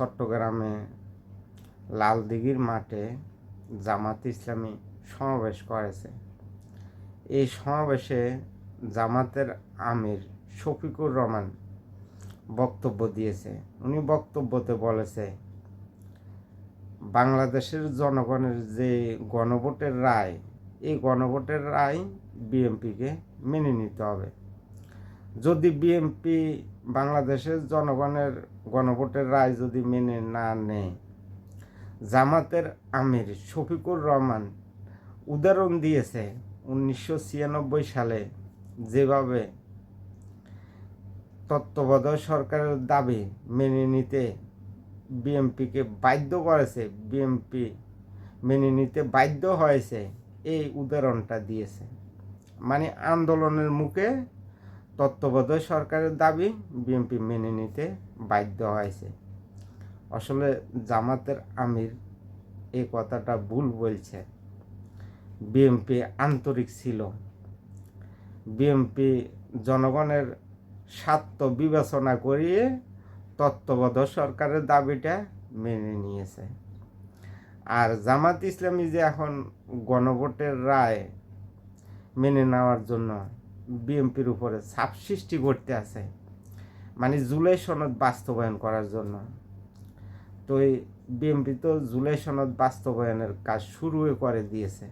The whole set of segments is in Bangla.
চট্টগ্রামে লালদিঘির মাঠে জামাত ইসলামী সমাবেশ করেছে। এই সমাবেশে জামাতের আমির শফিকুর রহমান বক্তব্য দিয়েছে। উনি বক্তব্যতে বলেছে, বাংলাদেশের জনগণের যে গণভোটের রায়, এই গণভোটের রায় বিএনপিকে মেনে নিতে হবে। যদি বিএনপি বাংলাদেশের জনগণের গণভোটের রায় যদি মেনে না নেয়, জামাতের আমির শফিকুর রহমান উদাহরণ দিয়েছে 1996 সালে যেভাবে তত্ত্বাবধায়ক সরকারের দাবি মেনে নিতে বিএনপিকে বাধ্য করেছে, বিএনপি মেনে নিতে বাধ্য হয়েছে, এই উদাহরণটা দিয়েছে। মানে আন্দোলনের মুখে তত্ত্বাবধায়ক সরকারের দাবি বিএনপি মেনে নিতে বাধ্য হয়েছে। আসলে জামাতের আমির এই কথাটা ভুল বলছে। বিএনপি আন্তরিক ছিল, বিএনপি জনগণের স্বার্থ বিবেচনা করিয়ে তত্ত্বাবধায়ক সরকারের দাবিটা মেনে নিয়েছে। আর জামাত ইসলামী যে এখন গণভোটের রায় মেনে নেওয়ার জন্য বিএনপির উপরে চাপ সৃষ্টি করতে আছে, মানে জুলাই সনদ বাস্তবায়ন করার জন্য। তো এই বিএনপি তো জুলাই সনদ বাস্তবায়নের কাজ শুরু করে দিয়েছে।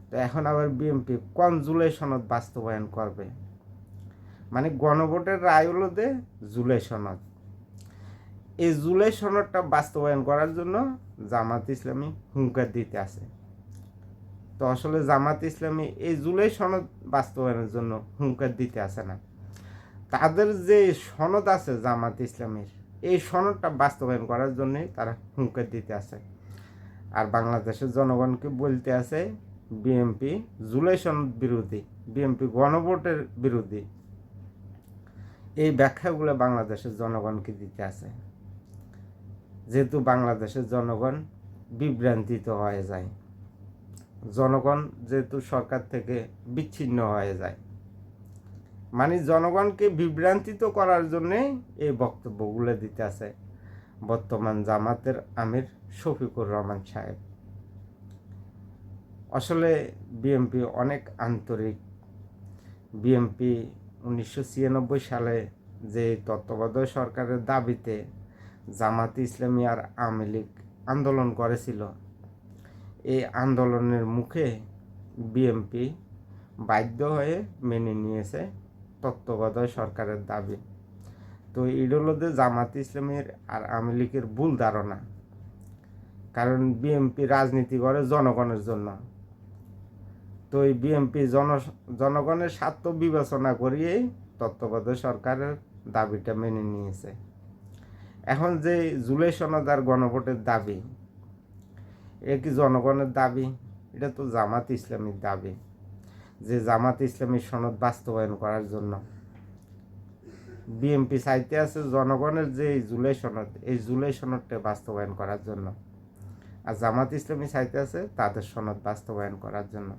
তো এখন আবার বিএনপি কোন জুলাই সনদ বাস্তবায়ন করবে? মানে গণভোটের রায় হলো যে জুলাই সনদ, এই জুলাই সনদটা বাস্তবায়ন করার জন্য জামাত ইসলামী হুঙ্কার দিতে আছে। তো আসলে জামাত ইসলামী এই জুলাই সনদ বাস্তবায়নের জন্য হুঙ্কার দিতে আসে না, তাদের যে সনদ আছে জামাত ইসলামীর, এই সনদটা বাস্তবায়ন করার জন্যই তারা হুঙ্কার দিতে আছে। আর বাংলাদেশের জনগণকে বলতে আছে বিএনপি জুলাই সনদ বিরোধী, বিএনপি গণভোটের বিরোধী। এই ব্যাখ্যাগুলো বাংলাদেশের জনগণকে দিতে আছে, যেহেতু বাংলাদেশের জনগণ বিভ্রান্তিত হয়ে যায়, জনগণ যেহেতু সরকার থেকে বিচ্ছিন্ন হয়ে যায়, মানে জনগণকে বিভ্রান্তিত করার জন্যে এই বক্তব্যগুলো দিতে আছে বর্তমান জামাতের আমির শফিকুর রহমান সাহেব। আসলে বিএনপি অনেক আন্তরিক। বিএনপি 1996 সালে যে তত্ত্বাবধায়ক সরকারের দাবিতে জামাত ইসলামী আর আওয়ামী লীগ আন্দোলন করেছিল, এই আন্দোলনের মুখে বিএনপি বাধ্য হয়ে মেনে নিয়েছে তত্ত্বাবধায়ক সরকারের দাবি। তো এটা হলো যে জামাত ইসলামীর আর আওয়ামী লীগের ভুল ধারণা, কারণ বিএনপি রাজনীতি করে জনগণের জন্য। তো এই বিএনপি জনগণের স্বার্থ বিবেচনা করিয়েই তত্ত্বাবধায়ক সরকারের দাবিটা মেনে নিয়েছে। এখন যে জুলাই সনদ আর গণভোটের দাবি, এ কি জনগণের দাবি? এটা তো জামাত ইসলামীর দাবি, যে জামাত ইসলামীর সনদ বাস্তবায়ন করার জন্য বিএনপি চাইতে আছে জনগণের যে জুলাই সনদ, এই জুলাই সনদটা বাস্তবায়ন করার জন্য। আর জামাত ইসলামী চাইতে আছে তাদের সনদ বাস্তবায়ন করার জন্য।